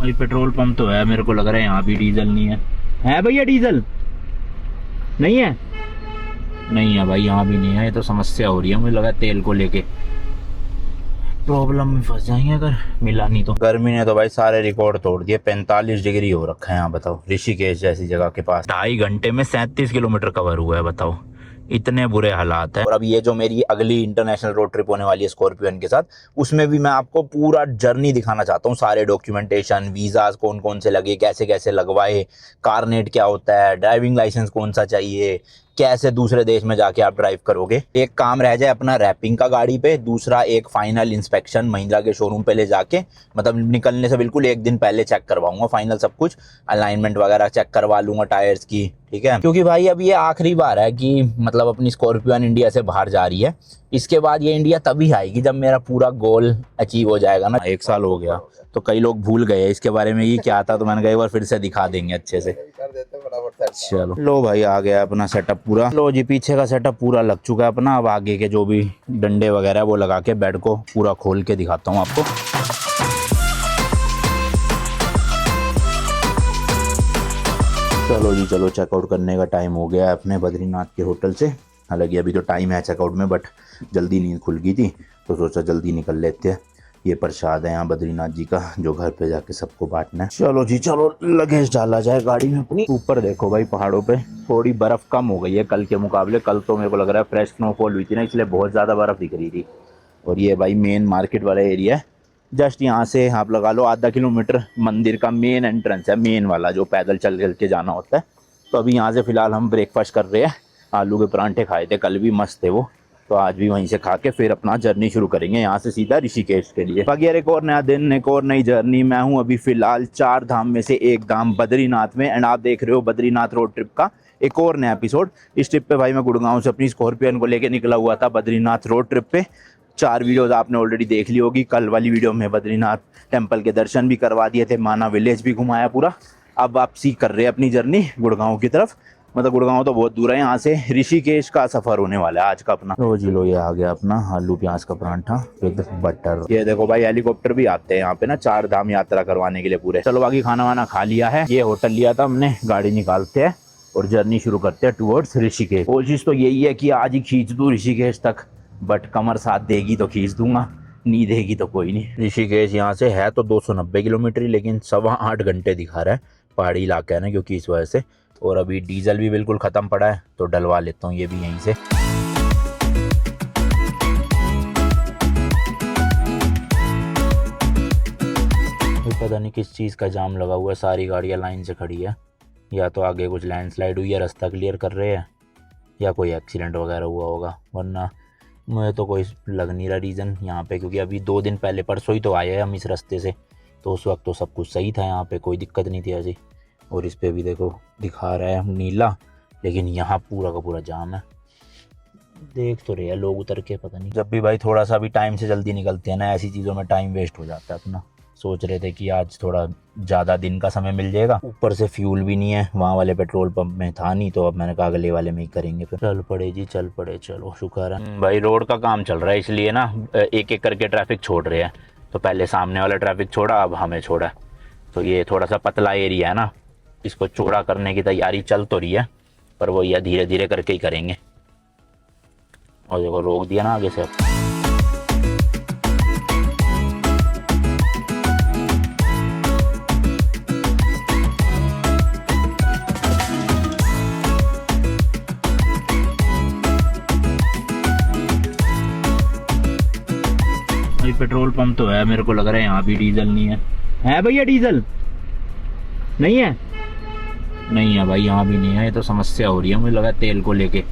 भाई petrol pump तो है, मेरे को लग रहा है यहाँ भी डीजल नहीं है। है भैया डीजल? नहीं है? नहीं है भाई, यहाँ भी नहीं है। ये तो समस्या हो रही है, मुझे लगा तेल को लेके प्रॉब्लम में फंस जाएंगे अगर मिला नहीं तो। गर्मी ने तो भाई सारे रिकॉर्ड तोड़ दिए। 45 डिग्री हो रखा है यहाँ, बताओ। ऋषिकेश जैसी जगह के पास 2.5 घंटे में 37 किलोमीटर कवर हुआ है, बताओ। इतने बुरे हालात है। और अब ये जो मेरी अगली इंटरनेशनल रोड ट्रिप होने वाली है स्कॉर्पियन के साथ, उसमें भी मैं आपको पूरा जर्नी दिखाना चाहता हूँ। सारे डॉक्यूमेंटेशन, वीजाज कौन कौन से लगे, कैसे कैसे लगवाए, कारनेट क्या होता है, ड्राइविंग लाइसेंस कौन सा चाहिए, कैसे दूसरे देश में जाके आप ड्राइव करोगे। एक काम रह जाए अपना रैपिंग का गाड़ी पे, दूसरा एक फाइनल इंस्पेक्शन महिंद्रा के शोरूम पे ले जाके, मतलब निकलने से बिल्कुल एक दिन पहले चेक करवाऊंगा फाइनल सब कुछ, अलाइनमेंट वगैरह चेक करवा लूंगा टायर्स की, ठीक है। क्योंकि भाई अब ये आखिरी बार है कि मतलब अपनी स्कॉर्पियन इंडिया से बाहर जा रही है। इसके बाद ये इंडिया तभी आएगी जब मेरा पूरा गोल अचीव हो जाएगा ना। 1 साल हो गया तो कई लोग भूल गए इसके बारे में, ये क्या था, तो मैंने कहा एक बार फिर से दिखा देंगे अच्छे से। चलो लो भाई, आ गया अपना सेटअप पूरा। लो जी, पीछे का सेटअप पूरा लग चुका है अपना। अब आगे के जो भी डंडे वगैरह वो लगा के बेड को पूरा खोल के दिखाता हूँ आपको। चलो जी चलो, चेकआउट करने का टाइम हो गया है अपने बद्रीनाथ के होटल से। हालांकि अभी तो टाइम है चेकआउट में, बट जल्दी नींद खुल गई थी तो सोचा जल्दी निकल लेते हैं। ये प्रसाद है यहाँ बद्रीनाथ जी का, जो घर पे जाके सबको बांटना है। चलो जी चलो, लगेज डाला जाए गाड़ी में अपनी। ऊपर देखो भाई, पहाड़ों पे थोड़ी बर्फ कम हो गई है कल के मुकाबले। कल तो मेरे को लग रहा है फ्रेश स्नोफॉल हुई थी ना, इसलिए बहुत ज़्यादा बर्फ दिख रही थी। और ये भाई मेन मार्केट वाला एरिया है। जस्ट यहाँ से आप लगा लो आधा किलोमीटर मंदिर का मेन एंट्रेंस है, मेन वाला जो पैदल चल चल के जाना होता है। तो अभी यहाँ से फिलहाल हम ब्रेकफास्ट कर रहे हैं। आलू के परांठे खाए थे कल भी, मस्त थे वो, तो आज भी वहीं से खा के फिर अपना जर्नी शुरू करेंगे यहाँ से सीधा ऋषिकेश के लिए। बाकी यार एक और नया दिन, एक और नई जर्नी। मैं हूँ अभी फिलहाल 4 धाम में से एक धाम बद्रीनाथ में, एंड आप देख रहे हो बद्रीनाथ रोड ट्रिप का एक और नया एपिसोड। इस ट्रिप पे भाई मैं गुड़गांव से अपनी स्कॉर्पियन को लेके निकला हुआ था बद्रीनाथ रोड ट्रिप पे। 4 वीडियोज़ आपने ऑलरेडी देख ली होगी। कल वाली वीडियो में बद्रीनाथ टेम्पल के दर्शन भी करवा दिए थे, माना विलेज भी घुमाया पूरा। अब वापसी कर रहे हैं अपनी जर्नी गुड़गांव की तरफ। मतलब गुड़गांव तो बहुत दूर है यहाँ से, ऋषिकेश का सफर होने वाला है आज का अपना। लो जी लो, ये आ गया अपना आलू प्याज का परांठा विद बटर। ये देखो भाई, हेलीकॉप्टर भी आते हैं यहाँ पे ना 4 धाम यात्रा करवाने के लिए पूरे। चलो बाकी खाना वाना खा लिया है, ये होटल लिया था हमने, गाड़ी निकालते हैं और जर्नी शुरू करते हैं टुवर्ड्स ऋषिकेश। कोशिश तो यही है कि आज ही खींच दूँ ऋषिकेश तक, बट कमर साथ देगी तो खींच दूंगा, नहीं देगी तो कोई नहीं। ऋषिकेश यहाँ से है तो 290 किलोमीटर, लेकिन 8.25 घंटे दिखा रहा है। पहाड़ी इलाका है ना, क्योंकि इस वजह से। और अभी डीजल भी बिल्कुल ख़त्म पड़ा है तो डलवा लेता हूँ ये भी यहीं से। पता नहीं किस चीज़ का जाम लगा हुआ है, सारी गाड़ियाँ लाइन से खड़ी है। या तो आगे कुछ लैंडस्लाइड हुई है, रास्ता क्लियर कर रहे हैं, या कोई एक्सीडेंट वगैरह हुआ होगा। वरना मुझे तो कोई लग नहीं रहा रीज़न यहाँ पे, क्योंकि अभी 2 दिन पहले, परसों ही तो आए हैं हम इस रास्ते से, तो उस वक्त तो सब कुछ सही था, यहाँ पे कोई दिक्कत नहीं थी ऐसी। और इस पे भी देखो दिखा रहा है नीला, लेकिन यहाँ पूरा का पूरा जाम है। देख तो रहे हैं लोग उतर के, पता नहीं। जब भी भाई थोड़ा सा भी टाइम से जल्दी निकलते हैं ना, ऐसी चीज़ों में टाइम वेस्ट हो जाता है अपना। सोच रहे थे कि आज थोड़ा ज़्यादा दिन का समय मिल जाएगा, ऊपर से फ्यूल भी नहीं है, वहाँ वाले पेट्रोल पंप में था नहीं, तो अब मैंने कहा अगले वाले में ही करेंगे फिर। चल पड़े जी, चल पड़े। चलो शुक्र है भाई, रोड का काम चल रहा है इसलिए ना एक एक करके ट्रैफिक छोड़ रहे हैं। तो पहले सामने वाला ट्रैफिक छोड़ा, अब हमें छोड़ा। तो ये थोड़ा सा पतला एरिया है ना, इसको चौड़ा करने की तैयारी चल तो रही है, पर वो यह धीरे धीरे करके ही करेंगे। और देखो रोक दिया ना आगे से। भाई पेट्रोल पंप तो है, मेरे को लग रहा है यहाँ भी डीजल नहीं है। है भैया डीजल? नहीं है? नहीं है भाई, यहाँ भी नहीं है। ये तो समस्या हो रही है, मुझे लगा तेल को लेके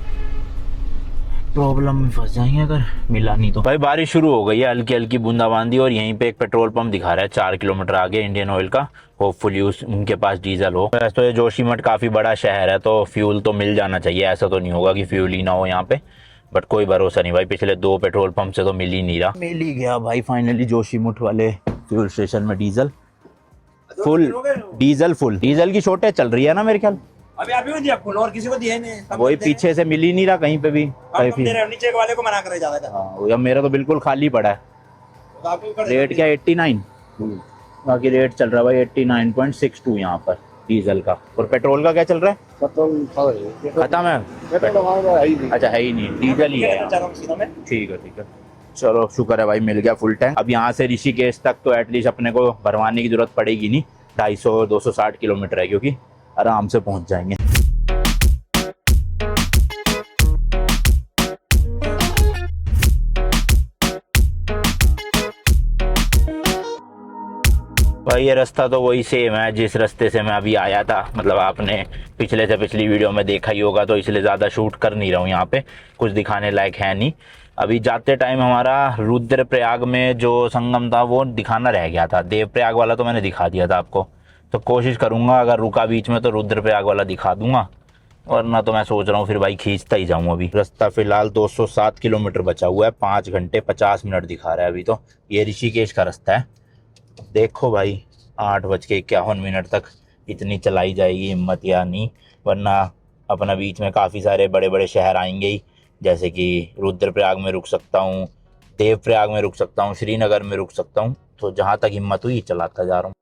प्रॉब्लम में फंस जाएंगे अगर मिला नहीं तो। भाई बारिश शुरू हो गई है, हल्की हल्की बूंदाबांदी। और यहीं पे एक पेट्रोल पंप दिखा रहा है 4 किलोमीटर आगे, इंडियन ऑयल का। होपफुली उनके पास डीजल हो। वैसे तो ये जोशीमठ काफ़ी बड़ा शहर है, तो फ्यूल तो मिल जाना चाहिए। ऐसा तो नहीं होगा कि फ्यूल ही ना हो यहाँ पे, बट कोई भरोसा नहीं भाई। पिछले 2 पेट्रोल पंप से तो मिल ही नहीं रहा। मिल ही गया भाई फाइनली जोशीमठ वाले फ्यूल स्टेशन में डीजल फुल। डीजल की शॉर्टेज चल रही है ना मेरे ख्याल। अभी अभी दिया फुल, और किसी को दिया नहीं। वही पीछे से मिल ही नहीं रहा कहीं पे भी। नीचे वाले को मना करे ज्यादा। हाँ, मेरा तो बिल्कुल खाली पड़ा है। रेट क्या 89? बाकी रेट चल रहा है भाई 89.62 यहाँ पर डीजल का। और पेट्रोल का क्या चल रहा है? खत्म है? अच्छा है ही नहीं, डीजल ही है यहाँ। ठीक है। चलो शुक्र है भाई मिल गया फुल टैंक। अब यहाँ से ऋषिकेश तक तो एटलीस्ट अपने को भरवाने की जरूरत पड़ेगी नहीं, 250-260 किलोमीटर है, क्योंकि आराम से पहुँच जाएंगे। भाई ये रास्ता तो वही सेम है जिस रास्ते से मैं अभी आया था, मतलब आपने पिछले से पिछली वीडियो में देखा ही होगा, तो इसलिए ज़्यादा शूट कर नहीं रहा हूँ, यहाँ पे कुछ दिखाने लायक है नहीं। अभी जाते टाइम हमारा रुद्रप्रयाग में जो संगम था वो दिखाना रह गया था, देवप्रयाग वाला तो मैंने दिखा दिया था आपको, तो कोशिश करूँगा अगर रुका बीच में तो रुद्रप्रयाग वाला दिखा दूँगा, वरना तो मैं सोच रहा हूँ फिर भाई खींचता ही जाऊँ। अभी रास्ता फिलहाल 207 किलोमीटर बचा हुआ है, 5 घंटे 50 मिनट दिखा रहा है अभी तो। ये ऋषिकेश का रास्ता है। देखो भाई 8:51 तक इतनी चलाई जाएगी हिम्मत या नहीं, वरना अपना बीच में काफ़ी सारे बड़े बड़े शहर आएंगे ही, जैसे कि रुद्रप्रयाग में रुक सकता हूँ, देवप्रयाग में रुक सकता हूँ, श्रीनगर में रुक सकता हूँ, तो जहाँ तक हिम्मत हुई चलाता जा रहा हूँ।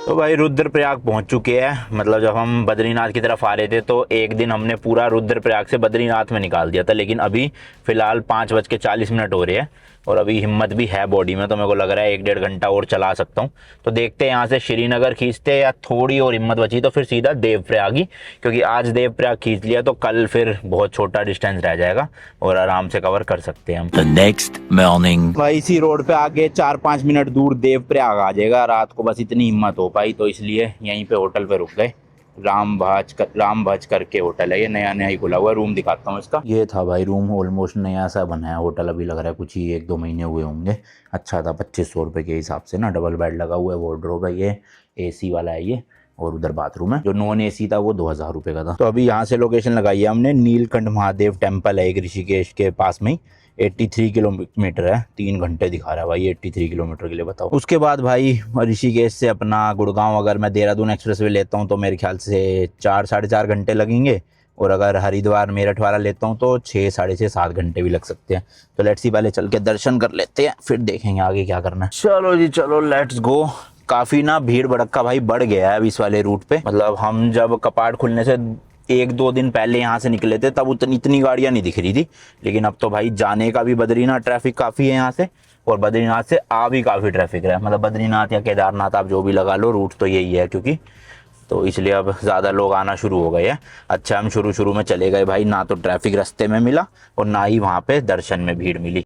तो भाई रुद्रप्रयाग पहुंच चुके हैं। मतलब जब हम बद्रीनाथ की तरफ आ रहे थे तो एक दिन हमने पूरा रुद्रप्रयाग से बद्रीनाथ में निकाल दिया था, लेकिन अभी फ़िलहाल 5:40 हो रहे हैं और अभी हिम्मत भी है बॉडी में, तो मेरे को लग रहा है 1-1.5 घंटा और चला सकता हूँ। तो देखते हैं यहाँ से श्रीनगर खींचते या थोड़ी और हिम्मत बची तो फिर सीधा देवप्रयाग ही, क्योंकि आज देवप्रयाग खींच लिया तो कल फिर बहुत छोटा डिस्टेंस रह जाएगा और आराम से कवर कर सकते हैं हम। The next morning. भाई इसी रोड पे आगे 4-5 मिनट दूर देवप्रयाग आ जाएगा रात को, बस इतनी हिम्मत हो पाई, तो इसलिए यहीं पे होटल पे रुक गए। राम भज करके होटल है, ये नया नया ही खुला हुआ। रूम दिखाता हूँ इसका। ये था भाई रूम, ऑलमोस्ट नया सा बना है होटल, अभी लग रहा है कुछ ही 1-2 महीने हुए होंगे। अच्छा था 2500 रुपये के हिसाब से ना, डबल बेड लगा हुआ है, वार्डरोब है, ये AC वाला है ये, और उधर बाथरूम है। जो नॉन AC था वो 2000 रुपये का था। तो अभी यहाँ से लोकेशन लगाई है हमने, नीलकंठ महादेव टेम्पल है एक ऋषिकेश के पास में ही, 83 किलोमीटर है, 3 घंटे दिखा रहा है भाई 83 किलोमीटर के लिए, बताओ। उसके बाद भाई ऋषिकेश से अपना गुड़गांव अगर मैं देहरादून एक्सप्रेस वे लेता हूँ तो मेरे ख्याल से 4-4.5 घंटे लगेंगे, और अगर हरिद्वार मेरठ वाला लेता हूँ तो 6-6.5-7 घंटे भी लग सकते हैं। तो लेट्स सी पहले चल के दर्शन कर लेते हैं, फिर देखेंगे आगे क्या करना है। चलो जी चलो लेट्स गो। काफ़ी ना भीड़ भड़क्का भाई बढ़ गया है अब इस वाले रूट पे। मतलब हम जब कपाट खुलने से 1-2 दिन पहले यहाँ से निकले थे तब इतनी गाड़ियाँ नहीं दिख रही थी, लेकिन अब तो भाई जाने का भी बद्रीनाथ ट्रैफिक काफ़ी है यहाँ से, और बद्रीनाथ से आ भी काफ़ी ट्रैफिक है। मतलब बद्रीनाथ या केदारनाथ आप जो भी लगा लो, रूट तो यही है, क्योंकि तो इसलिए अब ज़्यादा लोग आना शुरू हो गए हैं। अच्छा हम शुरू में चले गए भाई, ना तो ट्रैफिक रास्ते में मिला और ना ही वहाँ पे दर्शन में भीड़ मिली।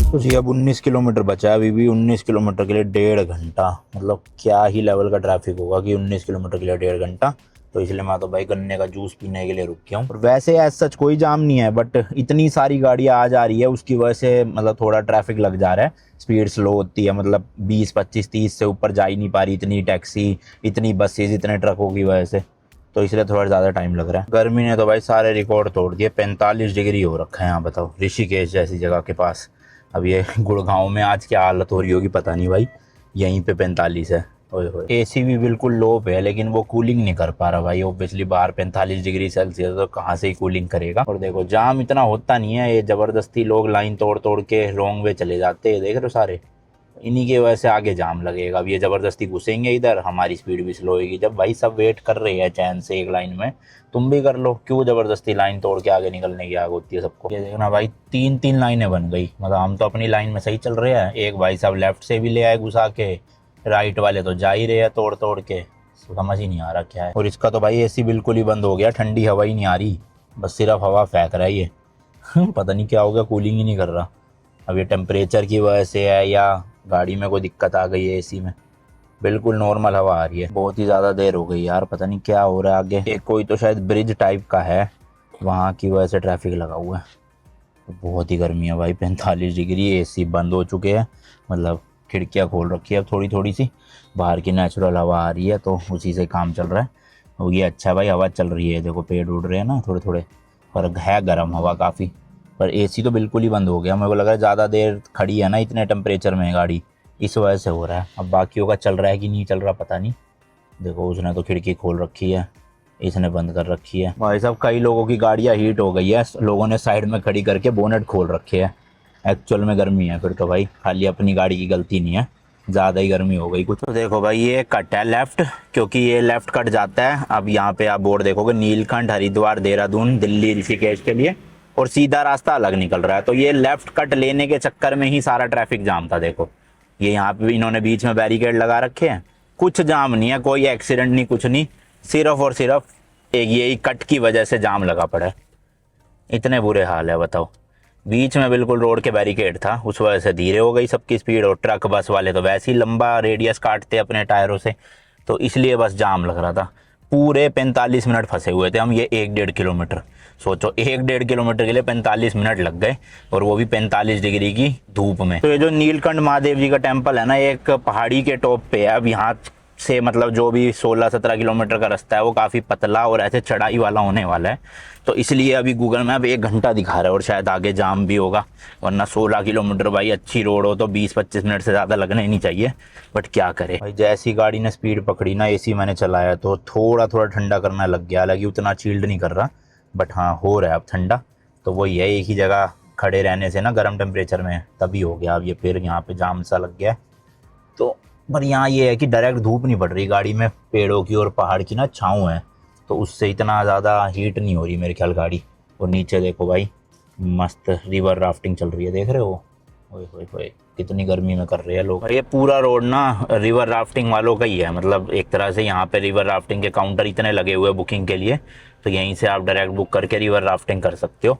तो जी अब 19 किलोमीटर बचा है, अभी भी 19 किलोमीटर के लिए 1.5 घंटा। मतलब क्या ही लेवल का ट्रैफिक होगा कि 19 किलोमीटर के लिए 1.5 घंटा। तो इसलिए मैं तो भाई गन्ने का जूस पीने के लिए रुक गया हूँ। और वैसे एज सच कोई जाम नहीं है, बट इतनी सारी गाड़ियाँ आ जा रही है उसकी वजह से मतलब थोड़ा ट्रैफिक लग जा रहा है, स्पीड स्लो होती है। मतलब 20, 25, 30 से ऊपर जा ही नहीं पा रही, इतनी टैक्सी, इतनी बसेज, इतने ट्रकों की वजह से, तो इसलिए थोड़ा ज़्यादा टाइम लग रहा है। गर्मी ने तो भाई सारे रिकॉर्ड तोड़ दिए, 45 डिग्री हो रखा है यहाँ, बताओ, ऋषिकेश जैसी जगह के पास। अब ये गुड़गांव में आज क्या हालत हो रही होगी पता नहीं भाई, यहीं पे 45 है। ओए होए, AC भी बिल्कुल लो पे है, लेकिन वो कूलिंग नहीं कर पा रहा भाई। ऑब्वियसली बाहर 45 डिग्री सेल्सियस, तो कहाँ से ही कूलिंग करेगा। और देखो जाम इतना होता नहीं है, ये ज़बरदस्ती लोग लाइन तोड़ तोड़ के रॉन्ग वे चले जाते हैं, देख रहे हो सारे, इन्हीं की वजह से आगे जाम लगेगा। अब ये ज़बरदस्ती घुसेंगे इधर, हमारी स्पीड भी स्लो होगी। जब भाई सब वेट कर रहे हैं चैन से एक लाइन में, तुम भी कर लो, क्यों ज़बरदस्ती लाइन तोड़ के आगे निकलने की आग होती है सबको। ये देखना भाई 3-3 लाइनें बन गई। मतलब हम तो अपनी लाइन में सही चल रहे हैं, एक भाई साहब लेफ्ट से भी ले आए घुसा के, राइट वाले तो जा ही रहे हैं तोड़ तोड़ के, समझ ही नहीं आ रहा क्या है। और इसका तो भाई AC बिल्कुल ही बंद हो गया, ठंडी हवा ही नहीं आ रही, बस सिर्फ हवा फेंक रहा है ये। पता नहीं क्या हो गया, कूलिंग ही नहीं कर रहा। अब ये टेम्परेचर की वजह से है या गाड़ी में कोई दिक्कत आ गई है AC में, बिल्कुल नॉर्मल हवा आ रही है। बहुत ही ज़्यादा देर हो गई यार, पता नहीं क्या हो रहा है आगे। एक कोई तो शायद ब्रिज टाइप का है, वहाँ की वजह से ट्रैफिक लगा हुआ है। बहुत ही गर्मी है भाई, 45 डिग्री, AC बंद हो चुके हैं। मतलब खिड़कियाँ खोल रखी है अब थोड़ी थोड़ी सी, बाहर की नेचुरल हवा आ रही है, तो उसी से काम चल रहा है। और ये अच्छा है भाई, हवा चल रही है, देखो पेड़ उड़ रहे हैं ना थोड़े थोड़े, पर है गर्म हवा काफ़ी। पर एसी तो बिल्कुल ही बंद हो गया। मेरे को लग रहा है ज़्यादा देर खड़ी है ना इतने टेम्परेचर में गाड़ी, इस वजह से हो रहा है। अब बाकियों का चल रहा है कि नहीं चल रहा पता नहीं। देखो उसने तो खिड़की खोल रखी है, इसने बंद कर रखी है। भाई साहब कई लोगों की गाड़ियाँ हीट हो गई है, लोगों ने साइड में खड़ी करके बोनेट खोल रखे है। एक्चुअल में गर्मी है फिर तो भाई, खाली अपनी गाड़ी की गलती नहीं है, ज़्यादा ही गर्मी हो गई कुछ। तो देखो भाई ये कट है लेफ़्ट, क्योंकि ये लेफ़्ट कट जाता है। अब यहाँ पे आप बोर्ड देखोगे नीलकंठ, हरिद्वार, देहरादून, दिल्ली, ऋषिकेश के लिए, और सीधा रास्ता अलग निकल रहा है। तो ये लेफ़्ट कट लेने के चक्कर में ही सारा ट्रैफिक जाम था। देखो ये यहाँ पे इन्होंने बीच में बैरिकेड लगा रखे हैं, कुछ जाम नहीं है, कोई एक्सीडेंट नहीं, कुछ नहीं, सिर्फ और सिर्फ एक यही कट की वजह से जाम लगा पड़ा है। इतने बुरे हाल है बताओ। बीच में बिल्कुल रोड के बैरिकेड था, उस वजह से धीरे हो गई सबकी स्पीड, और ट्रक बस वाले तो वैसे ही लंबा रेडियस काटते अपने टायरों से, तो इसलिए बस जाम लग रहा था। पूरे 45 मिनट फंसे हुए थे हम, ये 1-1.5 किलोमीटर। सोचो 1-1.5 किलोमीटर के लिए 45 मिनट लग गए, और वो भी 45 डिग्री की धूप में। तो ये जो नीलकंठ महादेव जी का टेम्पल है ना, एक पहाड़ी के टॉप पे है। अब यहाँ से मतलब जो भी 16-17 किलोमीटर का रास्ता है वो काफ़ी पतला और ऐसे चढ़ाई वाला होने वाला है, तो इसलिए अभी गूगल मैप 1 घंटा दिखा रहा है, और शायद आगे जाम भी होगा। वरना 16 किलोमीटर भाई अच्छी रोड हो तो 20-25 मिनट से ज़्यादा लगने ही नहीं चाहिए, बट क्या करें भाई। जैसी गाड़ी ने स्पीड पकड़ी ना, एसी मैंने चलाया तो थोड़ा थोड़ा ठंडा करना लग गया। हालांकि उतना चिल्ड नहीं कर रहा, बट हाँ हो रहा है अब ठंडा। तो वही है, एक ही जगह खड़े रहने से ना गर्म टेम्परेचर में तभी हो गया। अब ये फिर यहाँ पे जाम सा लग गया है। तो पर यहाँ ये है कि डायरेक्ट धूप नहीं पड़ रही गाड़ी में, पेड़ों की और पहाड़ की ना छाँव है, तो उससे इतना ज़्यादा हीट नहीं हो रही मेरे ख्याल गाड़ी। और नीचे देखो भाई मस्त रिवर राफ्टिंग चल रही है, देख रहे हो, ओए होए होए कितनी गर्मी में कर रहे हैं लोग। और ये पूरा रोड ना रिवर राफ्टिंग वालों का ही है, मतलब एक तरह से यहाँ पे रिवर राफ्टिंग के काउंटर इतने लगे हुए बुकिंग के लिए, तो यहीं से आप डायरेक्ट बुक करके रिवर राफ्टिंग कर सकते हो।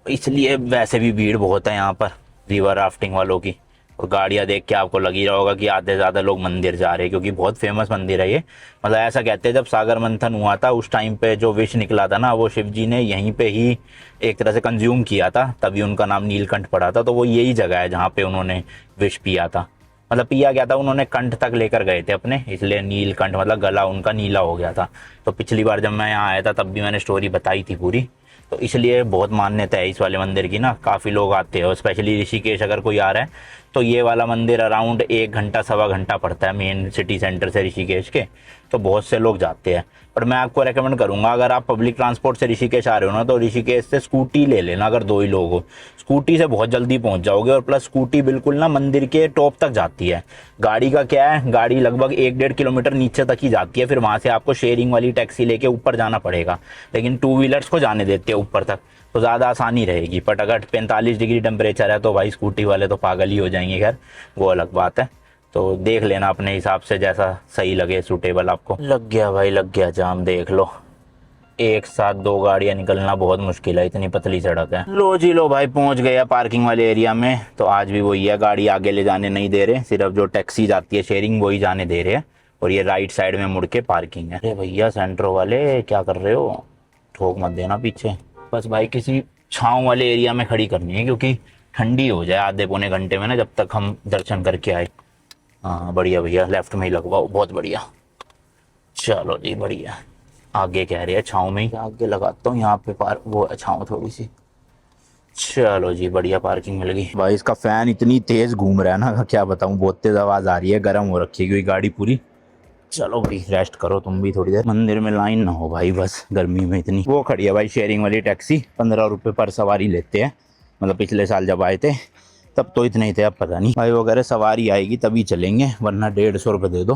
इसलिए वैसे भी भीड़ बहुत है यहाँ पर रिवर राफ्टिंग वालों की। और गाड़ियाँ देख के आपको लग ही रहा होगा कि आधे से ज़्यादा लोग मंदिर जा रहे हैं, क्योंकि बहुत फेमस मंदिर है ये। मतलब ऐसा कहते हैं जब सागर मंथन हुआ था उस टाइम पे जो विष निकला था ना, वो शिव जी ने यहीं पे ही एक तरह से कंज्यूम किया था, तभी उनका नाम नीलकंठ पड़ा था। तो वो यही जगह है जहाँ पे उन्होंने विष पिया था, मतलब पिया गया था, उन्होंने कंठ तक लेकर गए थे अपने, इसलिए नीलकंठ मतलब गला उनका नीला हो गया था। तो पिछली बार जब मैं यहाँ आया था तब भी मैंने स्टोरी बताई थी पूरी। तो इसलिए बहुत मान्यता है इस वाले मंदिर की ना, काफ़ी लोग आते हैं। और स्पेशली ऋषिकेश अगर कोई आ रहा है तो ये वाला मंदिर अराउंड 1 घंटा 1.25 घंटा पड़ता है मेन सिटी सेंटर से ऋषिकेश के, तो बहुत से लोग जाते हैं। पर मैं आपको रेकमेंड करूंगा, अगर आप पब्लिक ट्रांसपोर्ट से ऋषिकेश आ रहे हो ना, तो ऋषिकेश से स्कूटी ले लेना। अगर 2 ही लोग हो, स्कूटी से बहुत जल्दी पहुंच जाओगे, और प्लस स्कूटी बिल्कुल ना मंदिर के टॉप तक जाती है। गाड़ी का क्या है, गाड़ी लगभग 1-1.5 किलोमीटर नीचे तक ही जाती है, फिर वहाँ से आपको शेयरिंग वाली टैक्सी लेके ऊपर जाना पड़ेगा। लेकिन 2 व्हीलर्स को जाने देते हैं ऊपर तक, तो ज़्यादा आसानी रहेगी। बट अगर 45 डिग्री टेम्परेचर है तो भाई स्कूटी वाले तो पागल ही हो जाएंगे, खैर वो अलग बात है। तो देख लेना अपने हिसाब से जैसा सही लगे, सूटेबल आपको। लग गया भाई, लग गया जाम, देख लो। एक साथ 2 गाड़ियां निकलना बहुत मुश्किल है, इतनी पतली सड़क है। लो जी लो भाई, पहुंच गया पार्किंग वाले एरिया में। तो आज भी वही है, गाड़ी आगे ले जाने नहीं दे रहे, सिर्फ जो टैक्सी जाती है शेयरिंग वही जाने दे रहे हैं। और ये राइट साइड में मुड़ के पार्किंग है। अरे भैया सेंट्रो वाले क्या कर रहे हो, ठोक मत देना पीछे। बस भाई किसी छाँव वाले एरिया में खड़ी करनी है, क्योंकि ठंडी हो जाए आधे पौने घंटे में ना, जब तक हम दर्शन करके आए। हाँ बढ़िया भैया, लेफ्ट में ही लगवाओ, बहुत बढ़िया। चलो जी बढ़िया। आगे कह रहे हैं छाँव में ही, आगे लगाता हूँ यहाँ पे पार, वो छाँव थोड़ी सी। चलो जी बढ़िया, पार्किंग मिल गई। भाई इसका फैन इतनी तेज घूम रहा है ना, क्या बताऊँ, बहुत तेज आवाज़ आ रही है, गर्म हो रखी है क्योंकि गाड़ी पूरी। चलो भाई रेस्ट करो तुम भी थोड़ी देर, मंदिर में लाइन ना हो भाई, बस गर्मी में इतनी। वो खड़ी है भाई शेयरिंग वाली टैक्सी, 15 रुपये पर सवारी लेते हैं। मतलब पिछले साल जब आए थे तब तो इतने ही थे, अब पता नहीं भाई। वो कह रहे सवारी आएगी तभी चलेंगे, वरना 150 रुपये दे दो,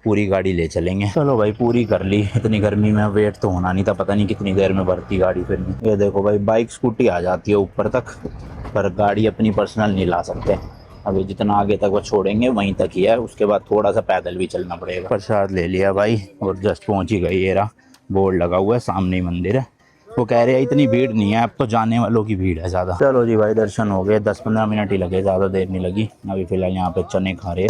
पूरी गाड़ी ले चलेंगे। चलो भाई पूरी कर ली, इतनी गर्मी में वेट तो होना नहीं था, पता नहीं कितनी देर में भरती गाड़ी फिर भी। ये देखो भाई बाइक स्कूटी आ जाती है ऊपर तक, पर गाड़ी अपनी पर्सनल नहीं ला सकते। अभी जितना आगे तक वो छोड़ेंगे वहीं तक ही है, उसके बाद थोड़ा सा पैदल भी चलना पड़ेगा। प्रसाद ले लिया भाई और जस्ट पहुंच ही गई। ये रहा बोर्ड लगा हुआ है, सामने ही मंदिर है। वो कह रहे हैं इतनी भीड़ नहीं है, अब तो जाने वालों की भीड़ है ज़्यादा। चलो जी भाई दर्शन हो गए, 10-15 मिनट ही लगे, ज़्यादा देर नहीं लगी। अभी फिलहाल यहाँ पे चने खा रहे,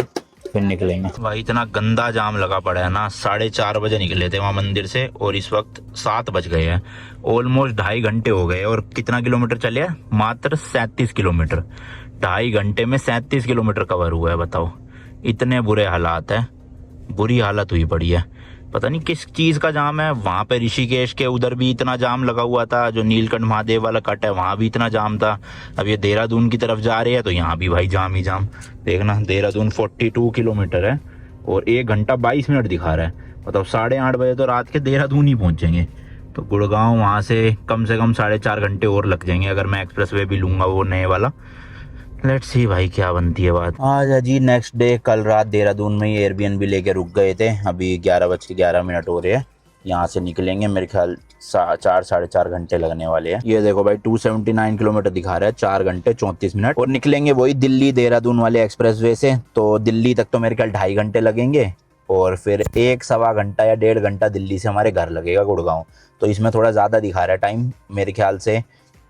फिर निकलेंगे। भाई इतना गंदा जाम लगा पड़ा है ना, 4:30 बजे निकले थे वहाँ मंदिर से, और इस वक्त 7 बज गए हैं। ऑलमोस्ट 2.5 घंटे हो गए, और कितना किलोमीटर चले हैं, मात्र 37 किलोमीटर। 2.5 घंटे में 37 किलोमीटर कवर हुआ है, बताओ। इतने बुरे हालात है, बुरी हालत हुई पड़ी है। पता नहीं किस चीज़ का जाम है। वहाँ पे ऋषिकेश के उधर भी इतना जाम लगा हुआ था, जो नीलकंठ महादेव वाला कट है वहाँ भी इतना जाम था। अब ये देहरादून की तरफ जा रहे हैं तो यहाँ भी भाई जाम ही जाम। देखना देहरादून 42 किलोमीटर है और 1 घंटा 22 मिनट दिखा रहा है। मतलब 8:30 बजे तो रात के देहरादून ही पहुँचेंगे। तो गुड़गांव वहाँ से कम 4.5 घंटे और लग जाएंगे अगर मैं एक्सप्रेस वे भी लूँगा वो नए वाला। लेट्स सी भाई क्या बनती है बात। आज है जी नेक्स्ट डे। कल रात देहरादून में ही एयरबीएनबी लेके रुक गए थे। अभी 11:11 हो रहे हैं। यहाँ से निकलेंगे मेरे ख्याल 4-4.5 घंटे लगने वाले हैं। ये देखो भाई 279 किलोमीटर दिखा रहा है, 4 घंटे 34 मिनट। और निकलेंगे वही दिल्ली देहरादून वाले एक्सप्रेस वे से। तो दिल्ली तक तो मेरे ख्याल 2.5 घंटे लगेंगे और फिर 1-1.25 घंटा या 1.5 घंटा दिल्ली से हमारे घर लगेगा गुड़गांव। तो इसमें थोड़ा ज़्यादा दिखा रहा है टाइम। मेरे ख्याल से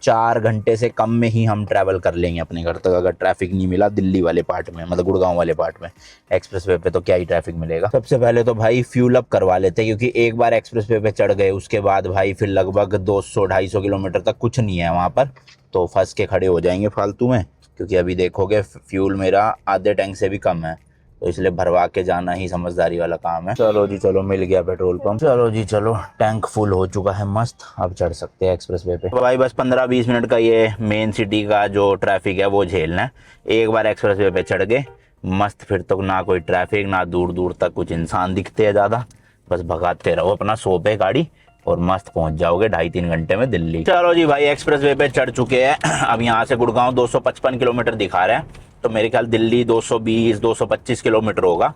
4 घंटे से कम में ही हम ट्रैवल कर लेंगे अपने घर तक, अगर ट्रैफिक नहीं मिला दिल्ली वाले पार्ट में, मतलब गुड़गांव वाले पार्ट में। एक्सप्रेस वे पे तो क्या ही ट्रैफिक मिलेगा। सबसे पहले तो भाई फ्यूल अप करवा लेते हैं, क्योंकि एक बार एक्सप्रेस वे पे चढ़ गए उसके बाद भाई फिर लगभग 200-250 किलोमीटर तक कुछ नहीं है वहाँ पर। तो फंस के खड़े हो जाएंगे फालतू में, क्योंकि अभी देखोगे फ्यूल मेरा आधे टैंक से भी कम है। तो इसलिए भरवा के जाना ही समझदारी वाला काम है। चलो जी चलो, मिल गया पेट्रोल पंप। चलो जी चलो, टैंक फुल हो चुका है मस्त। अब चढ़ सकते हैं एक्सप्रेस वे पे। तो भाई बस 15-20 मिनट का ये मेन सिटी का जो ट्रैफिक है वो झेलना है। एक बार एक्सप्रेस वे पे चढ़ गए मस्त, फिर तो ना कोई ट्रैफिक, ना दूर दूर तक कुछ इंसान दिखते हैं ज़्यादा। बस भगाते रहो अपना 100 पे गाड़ी और मस्त पहुंच जाओगे 2.5-3 घंटे में दिल्ली। चलो जी भाई एक्सप्रेस वे पे चढ़ चुके हैं। अब यहाँ से गुड़गांव 255 किलोमीटर दिखा रहा है। तो मेरे ख्याल दिल्ली 220-225 किलोमीटर होगा।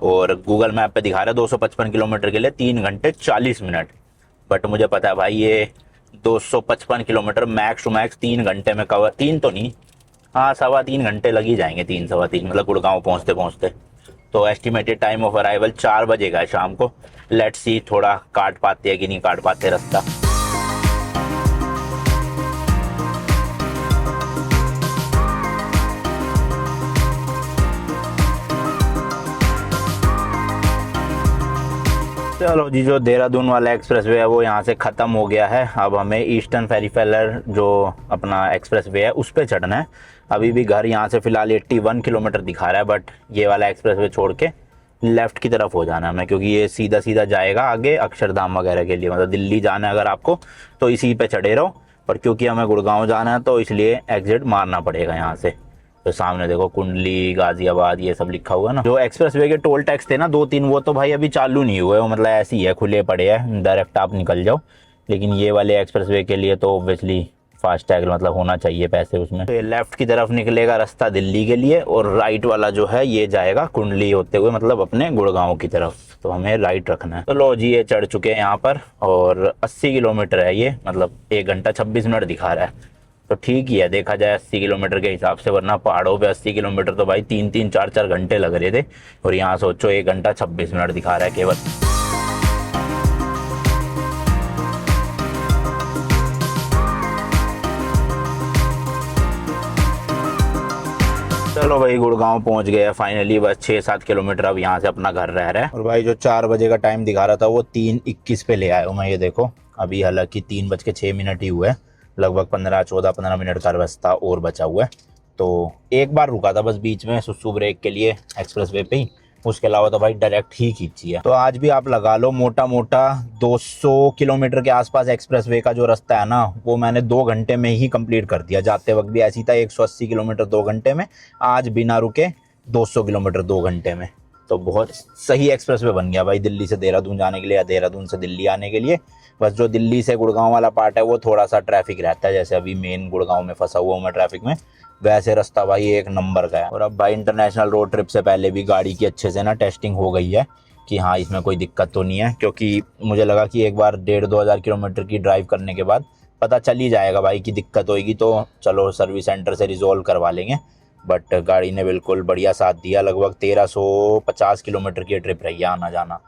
और गूगल मैप पे दिखा रहा है 255 किलोमीटर के लिए 3 घंटे 40 मिनट। बट मुझे पता है भाई ये 255 किलोमीटर मैक्स टू मैक्स 3 घंटे में कवर, 3 तो नहीं, हाँ 3.25 घंटे लग ही जाएंगे, 3-3.25 मतलब गुड़गांव पहुँचते पहुँचते। तो एस्टिमेटेड टाइम ऑफ अराइवल 4 बजे का है शाम को। लेट्स सी थोड़ा काट पाते हैं कि नहीं काट पाते रास्ता। चलो जी, जो देहरादून वाला एक्सप्रेस वे है वो यहाँ से ख़त्म हो गया है। अब हमें ईस्टर्न फेरीफेलर जो अपना एक्सप्रेस वे है उस पर चढ़ना है। अभी भी घर यहाँ से फ़िलहाल 81 किलोमीटर दिखा रहा है, बट ये वाला एक्सप्रेस वे छोड़ के लेफ़्ट की तरफ हो जाना है हमें, क्योंकि ये सीधा सीधा जाएगा आगे अक्षरधाम वगैरह के लिए। मतलब दिल्ली जाना है अगर आपको तो इसी पे चढ़े रहो, पर क्योंकि हमें गुड़गांव जाना है तो इसलिए एग्जिट मारना पड़ेगा यहाँ से। तो सामने देखो कुंडली, गाजियाबाद ये सब लिखा हुआ है ना। जो एक्सप्रेस वे के टोल टैक्स थे ना 2-3, वो तो भाई अभी चालू नहीं हुए, वो मतलब ऐसे ही है, खुले पड़े हैं, डायरेक्ट आप निकल जाओ। लेकिन ये वाले एक्सप्रेस वे के लिए तो ऑब्वियसली फास्टैग मतलब होना चाहिए पैसे उसमें। तो ये लेफ्ट की तरफ निकलेगा रास्ता दिल्ली के लिए, और राइट वाला जो है ये जाएगा कुंडली होते हुए मतलब अपने गुड़गांव की तरफ। तो हमें राइट रखना है। तो लो जी, ये चढ़ चुके हैं यहाँ पर, और 80 किलोमीटर है ये, मतलब 1 घंटा 26 मिनट दिखा रहा है। तो ठीक ही है देखा जाए 80 किलोमीटर के हिसाब से, वरना पहाड़ों पे 80 किलोमीटर तो भाई 3-3, 4-4 घंटे लग रहे थे। और यहाँ सोचो 1 घंटा 26 मिनट दिखा रहा है केवल। चलो भाई गुड़गांव पहुंच गए फाइनली। बस 6-7 किलोमीटर अब यहाँ से अपना घर रह रहा है। और भाई जो 4 बजे का टाइम दिखा रहा था वो 3:21 पे ले आया हूँ मैं। ये देखो अभी हालांकि 3:06 ही हुए, लगभग 15 मिनट का रास्ता और बचा हुआ है। तो एक बार रुका था बस बीच में सुसु ब्रेक के लिए एक्सप्रेस वे पे ही, उसके अलावा तो भाई डायरेक्ट ही खींची है। तो आज भी आप लगा लो मोटा मोटा 200 किलोमीटर के आसपास एक्सप्रेस वे का जो रास्ता है ना, वो मैंने 2 घंटे में ही कंप्लीट कर दिया। जाते वक्त भी ऐसी था 180 किलोमीटर 2 घंटे में, आज बिना रुके 200 किलोमीटर 2 घंटे में। तो बहुत सही एक्सप्रेस वे बन गया भाई दिल्ली से देहरादून जाने के लिए या देहरादून से दिल्ली आने के लिए। बस जो दिल्ली से गुड़गांव वाला पार्ट है वो थोड़ा सा ट्रैफिक रहता है, जैसे अभी मेन गुड़गांव में फंसा हुआ हूँ मैं ट्रैफिक में, वैसे रास्ता भाई 1 नंबर का है। और अब भाई इंटरनेशनल रोड ट्रिप से पहले भी गाड़ी की अच्छे से ना टेस्टिंग हो गई है कि हाँ इसमें कोई दिक्कत तो नहीं है, क्योंकि मुझे लगा कि एक बार 1,500-2 हज़ार किलोमीटर की ड्राइव करने के बाद पता चल ही जाएगा भाई कि दिक्कत होगी, तो चलो सर्विस सेंटर से रिजोल्व करवा लेंगे। बट गाड़ी ने बिल्कुल बढ़िया साथ दिया। लगभग 1350 किलोमीटर की ट्रिप रही है आना जाना,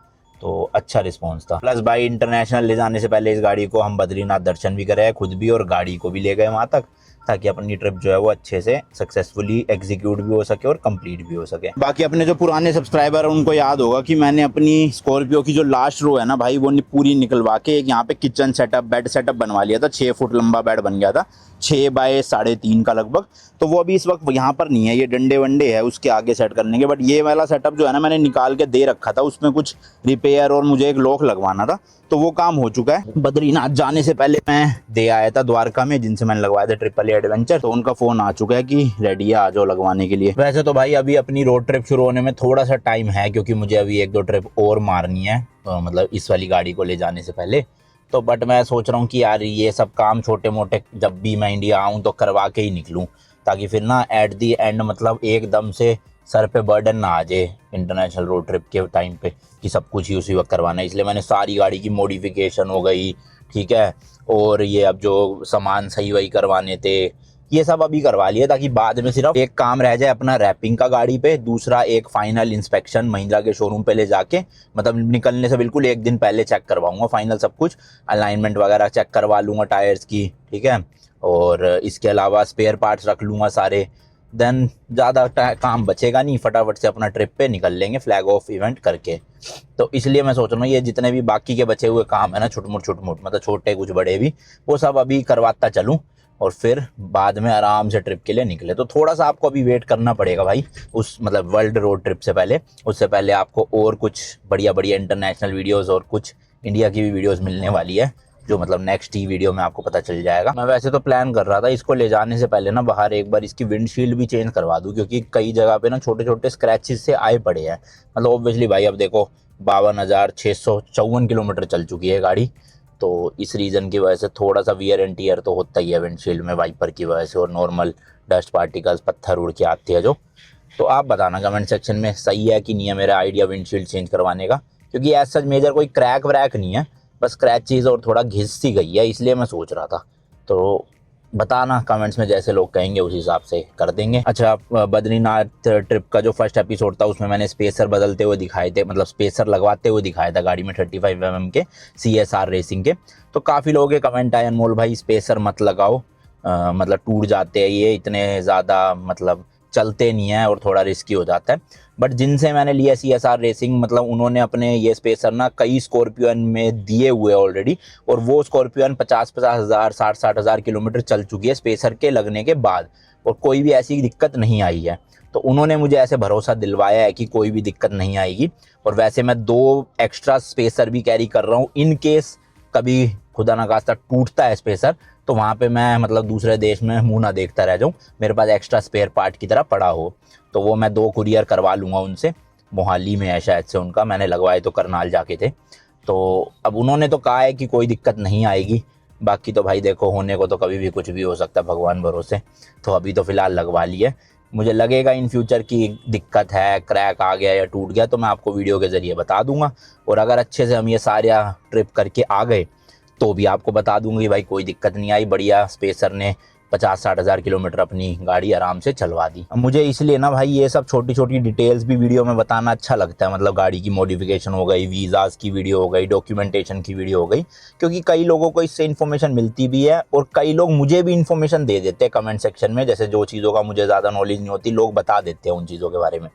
तो अच्छा रिस्पॉन्स था। प्लस भाई इंटरनेशनल ले जाने से पहले इस गाड़ी को हम बद्रीनाथ दर्शन भी करे खुद भी, और गाड़ी को भी ले गए वहाँ तक। ताकि अपनी ट्रिप जो है वो अच्छे से सक्सेसफुली एग्जीक्यूट भी हो सके और कंप्लीट भी हो सके। बाकी अपने जो पुराने सब्सक्राइबर हैं उनको याद होगा कि मैंने अपनी स्कॉर्पियो की जो लास्ट रो है ना भाई, वो पूरी निकलवा के एक यहाँ पे किचन सेटअप, बेड सेटअप बनवा लिया था। 6 फुट लंबा बेड बन गया था, 6 बाय 3.5 का लगभग। तो वो अभी इस वक्त यहाँ पर नहीं है, ये डंडे वंडे है उसके आगे सेट करने के। बट ये वाला सेटअप जो है ना मैंने निकाल के दे रखा था, उसमें कुछ रिपेयर और मुझे एक लॉक लगवाना था, तो वो काम हो चुका है। बद्रीनाथ जाने से पहले मैं दे आया था द्वारका में, जिनसे मैंने लगवाया था ट्रिपल एडवेंचर, तो उनका फोन आ चुका है कि रेडी है, आ जाओ लगवाने के लिए। वैसे तो भाई अभी अपनी रोड ट्रिप शुरू होने में थोड़ा सा टाइम है, क्योंकि मुझे अभी 1-2 ट्रिप और मारनी है, मतलब इस वाली गाड़ी को ले जाने से पहले। तो बट मैं सोच रहा हूँ कि यार ये सब काम छोटे मोटे जब भी मैं इंडिया आऊँ तो करवा के ही निकलूँ, ताकि फिर ना एट दी एंड मतलब एकदम से सर पे बर्डन ना आ जाए इंटरनेशनल रोड ट्रिप के टाइम पे कि सब कुछ ही उसी वक्त करवाना है। इसलिए मैंने सारी गाड़ी की मॉडिफिकेशन हो गई, ठीक है, और ये अब जो सामान सही वही करवाने थे ये सब अभी करवा लिए, ताकि बाद में सिर्फ एक काम रह जाए अपना रैपिंग का गाड़ी पे, दूसरा एक फाइनल इंस्पेक्शन महिंद्रा के शोरूम पे ले जाके, मतलब निकलने से बिल्कुल एक दिन पहले चेक करवाऊंगा फाइनल सब कुछ, अलाइनमेंट वगैरह चेक करवा लूँगा टायर्स की, ठीक है, और इसके अलावा स्पेयर पार्ट्स रख लूँगा सारे। देन ज़्यादा काम बचेगा नहीं, फटाफट से अपना ट्रिप पे निकल लेंगे फ्लैग ऑफ इवेंट करके। तो इसलिए मैं सोच रहा हूँ ये जितने भी बाकी के बचे हुए काम है ना, छुटमुट मतलब छोटे कुछ बड़े भी, वो सब अभी करवाता चलूँ और फिर बाद में आराम से ट्रिप के लिए निकले। तो थोड़ा सा आपको अभी वेट करना पड़ेगा भाई उस मतलब वर्ल्ड रोड ट्रिप से पहले। उससे पहले आपको और कुछ बढ़िया बढ़िया इंटरनेशनल वीडियोस और कुछ इंडिया की भी वीडियोस मिलने वाली है, जो मतलब नेक्स्ट ही वीडियो में आपको पता चल जाएगा। मैं वैसे तो प्लान कर रहा था इसको ले जाने से पहले ना बाहर एक बार इसकी विंडशील्ड भी चेंज करवा दूं, क्योंकि कई जगह पे ना छोटे छोटे स्क्रैचेस से आए पड़े हैं। मतलब ऑब्वियसली भाई अब देखो 52,654 किलोमीटर चल चुकी है गाड़ी, तो इस रीज़न की वजह से थोड़ा सा वियर एंड टीयर तो होता ही है विंडशील्ड में, वाइपर की वजह से और नॉर्मल डस्ट पार्टिकल्स पत्थर उड़ के आती है जो। तो आप बताना कमेंट सेक्शन में सही है कि नहीं है मेरा आइडिया विंडशील्ड चेंज करवाने का, क्योंकि ऐसा सच मेजर कोई क्रैक व्रैक नहीं है, बस स्क्रैचेस और थोड़ा घिस सी गई है, इसलिए मैं सोच रहा था। तो बताना कमेंट्स में, जैसे लोग कहेंगे उस हिसाब से कर देंगे। अच्छा, बद्रीनाथ ट्रिप का जो फर्स्ट एपिसोड था उसमें मैंने स्पेसर बदलते हुए दिखाए थे, मतलब स्पेसर लगवाते हुए दिखाया था गाड़ी में 35mm के CSR रेसिंग के। तो काफ़ी लोगों के कमेंट आए अनमोल भाई स्पेसर मत लगाओ, मतलब टूट जाते हैं ये, इतने ज़्यादा मतलब चलते नहीं है और थोड़ा रिस्की हो जाता है। बट जिनसे मैंने लिया CSR रेसिंग, मतलब उन्होंने अपने ये स्पेसर ना कई स्कॉर्पियन में दिए हुए ऑलरेडी, और वो स्कॉर्पियन 50-50 हज़ार 60-60 हज़ार किलोमीटर चल चुकी है स्पेसर के लगने के बाद, और कोई भी ऐसी दिक्कत नहीं आई है। तो उन्होंने मुझे ऐसे भरोसा दिलवाया है कि कोई भी दिक्कत नहीं आएगी। और वैसे मैं 2 एक्स्ट्रा स्पेसर भी कैरी कर रहा हूँ, इन केस कभी खुदा ना खास्ता टूटता है स्पेसर, तो वहाँ पे मैं मतलब दूसरे देश में मुंह ना देखता रह जाऊँ, मेरे पास एक्स्ट्रा स्पेयर पार्ट की तरह पड़ा हो। तो वो मैं 2 कुरियर करवा लूँगा उनसे, मोहाली में है शायद से उनका, मैंने लगवाए तो करनाल जाके थे। तो अब उन्होंने तो कहा है कि कोई दिक्कत नहीं आएगी, बाकी तो भाई देखो होने को तो कभी भी कुछ भी हो सकता है भगवान भरोसे। तो अभी तो फ़िलहाल लगवा लिए, मुझे लगेगा इन फ्यूचर की दिक्कत है, क्रैक आ गया या टूट गया, तो मैं आपको वीडियो के ज़रिए बता दूंगा। और अगर अच्छे से हम ये सारे ट्रिप करके आ गए तो भी आपको बता दूंगा कि भाई कोई दिक्कत नहीं आई, बढ़िया स्पेसर ने 50-60 हज़ार किलोमीटर अपनी गाड़ी आराम से चलवा दी। मुझे इसलिए ना भाई ये सब छोटी छोटी डिटेल्स भी वीडियो में बताना अच्छा लगता है, मतलब गाड़ी की मॉडिफिकेशन हो गई, वीज़ाज़ की वीडियो हो गई, डॉक्यूमेंटेशन की वीडियो हो गई, क्योंकि कई लोगों को इससे इन्फॉर्मेशन मिलती भी है और कई लोग मुझे भी इन्फॉर्मेशन दे देते हैं कमेंट सेक्शन में, जैसे जो चीज़ों का मुझे ज़्यादा नॉलेज नहीं होती लोग बता देते हैं उन चीज़ों के बारे में।